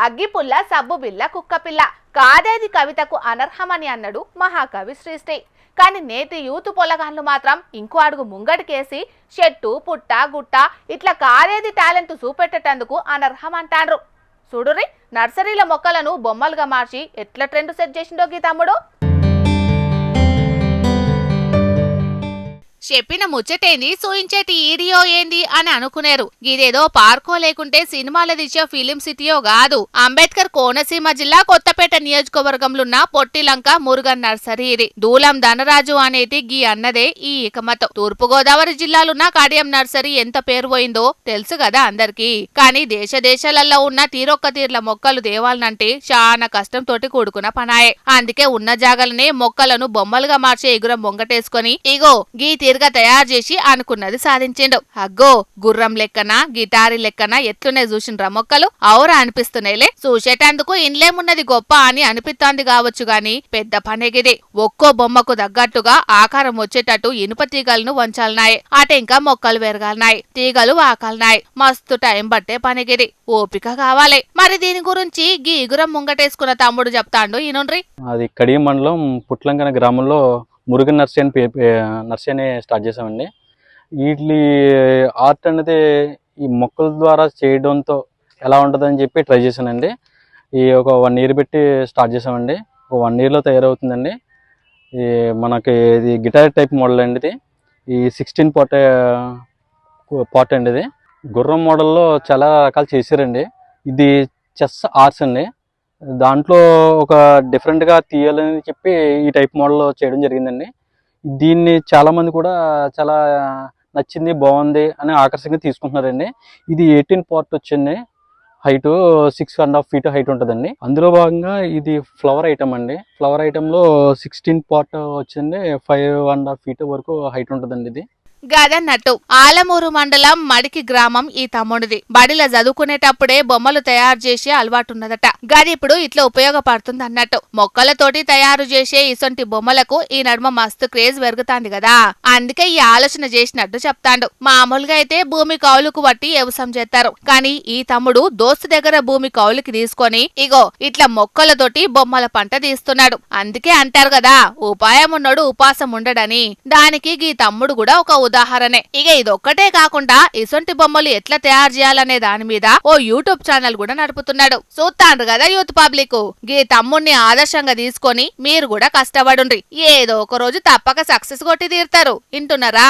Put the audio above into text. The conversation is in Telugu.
అగ్గిపుల్ల సబ్బు బిల్ల కుక్కపిల్ల కాదేది కవితకు అనర్హమని అన్నాడు మహాకవి శ్రీశ్రీ. కానీ నేటి యూత్ పొలగాన్లు మాత్రం ఇంకో అడుగు ముంగటికేసి చెట్టు పుట్ట గుట్ట ఇట్లా కాదేది టాలెంట్ చూపెట్టేటందుకు అనర్హం అంటారు. చూడురి నర్సరీల మొక్కలను బొమ్మలుగా మార్చి ఎట్లా ట్రెండ్ సెట్ చేసిండో గీ తమ్ముడు. చెప్పిన ముచ్చటేంది సూయించేటి ఈడియో ఏంది అని అనుకునేరు. ఇదేదో పార్కో లేకుంటే సినిమాల దిశ ఫిలిం సిటీయో కాదు. అంబేద్కర్ కోనసీమ జిల్లా కొత్తపేట నియోజకవర్గంలోన్న పొట్టిలంక మురుగన్ నర్సరీ ఇది. దూలం ధనరాజు అనేటి గీ అన్నదే ఈ ఇకమతం. తూర్పుగోదావరి జిల్లాలున్న కడియం నర్సరీ ఎంత పేరు పోయిందో తెలుసు కదా అందరికి. కానీ దేశాలలో ఉన్న తీరొక్క తీర్ల మొక్కలు దేవాలనంటే చాలా కష్టంతోటి కూడుకున్న పనాయే. అందుకే ఉన్న జాగలనే మొక్కలను బొమ్మలుగా మార్చే ఎగురం బొంగటేసుకొని ఇగో గీ గా తయారు చేసి అనుకున్నది సాధించిండు. అగ్గో గుర్రం లెక్కన గిటారీ లెక్కన ఎట్లునే చూసిండ్రా మొక్కలు ఔరా అనిపిస్తున్నాయిలే. చూసేటందుకు ఇండ్లేమున్నది గొప్ప అని అనిపిస్తోంది కావచ్చు గాని పెద్ద పనేగిది. ఒక్కో బొమ్మకు తగ్గట్టుగా ఆకారం వచ్చేటట్టు ఇనుప తీగలను వంచాలనాయి. అటెంకా మొక్కలు పెరగాలనాయి, తీగలు వాకాలనాయి. మస్తు టైం పట్టే పనిగిది, ఓపిక కావాలి. మరి దీని గురించి గీ ఇగురం ముంగటేసుకున్న తమ్ముడు చెప్తాండు ఈనుండ్రి. అది కడియం మండలం పుట్లంకన గ్రామంలో మురుగన్ నర్సరీ అని స్టార్ట్ చేసామండి. వీటి ఆర్ట్ అనేది ఈ మొక్కల ద్వారా చేయడంతో ఎలా ఉంటుందని చెప్పి ట్రై చేశానండి. ఒక 1 year పెట్టి స్టార్ట్ చేసామండి. ఒక 1 yearలో తయారవుతుందండి. ఈ మనకి ఇది గిటార్ టైప్ మోడల్ అండి. ఇది ఈ 16 పాట్ అండి. ఇది గుర్రం మోడల్లో చాలా రకాలు చేశారండి. ఇది చెస్ ఆర్ట్స్ అండి. దాంట్లో ఒక డిఫరెంట్గా తీయాలని చెప్పి ఈ టైప్ మోడల్ చేయడం జరిగిందండి. దీన్ని చాలామంది కూడా చాలా నచ్చింది, బాగుంది అని ఆకర్షణగా తీసుకుంటున్నారండి. ఇది 18 పాట్ వచ్చింది. హైట్ 6.5 feet హైట్ ఉంటుందండి. అందులో భాగంగా ఇది ఫ్లవర్ ఐటమ్ అండి. ఫ్లవర్ ఐటంలో 16 పాట్ వచ్చింది. 5.5 feet వరకు హైట్ ఉంటుందండి. ఇది గదన్నట్టు ఆలమూరు మండలం మడికి గ్రామం ఈ తమ్ముడిది. బడిలో చదువుకునేటప్పుడే బొమ్మలు తయారు చేసే అలవాటున్నదట. గది ఇప్పుడు ఇట్లా ఉపయోగపడుతుంది అన్నట్టు. మొక్కలతోటి తయారు చేసే ఇసొంటి బొమ్మలకు ఈ నడుమ మస్తు క్రేజ్ పెరుగుతాంది కదా. అందుకే ఈ ఆలోచన చేసినట్టు చెప్తాండు. మామూలుగా అయితే భూమి కౌలుకు బట్టి వ్యవసాయం చేస్తారు. కానీ ఈ తమ్ముడు దోస్తు దగ్గర భూమి కౌలుకి తీసుకొని ఇగో ఇట్లా మొక్కలతోటి బొమ్మల పంట తీస్తున్నాడు. అందుకే అంటారు కదా ఉపాయం ఉన్నోడు ఉపాసం ఉండడని. దానికి ఈ తమ్ముడు కూడా ఒక ఉదాహరణే. ఇక ఇదొక్కటే కాకుండా ఇసొంటి బొమ్మలు ఎట్లా తయారు చేయాలనే దాని మీద ఓ యూట్యూబ్ ఛానల్ కూడా నడుపుతున్నాడు. చూస్తాండ్రు కదా యూత్ పబ్లిక్. గీ తమ్ముణ్ణి ఆదర్శంగా తీసుకొని మీరు కూడా కష్టపడుండ్రి. ఏదో ఒక రోజు తప్పక సక్సెస్ కొట్టి తీరుతారు. వింటున్నారా?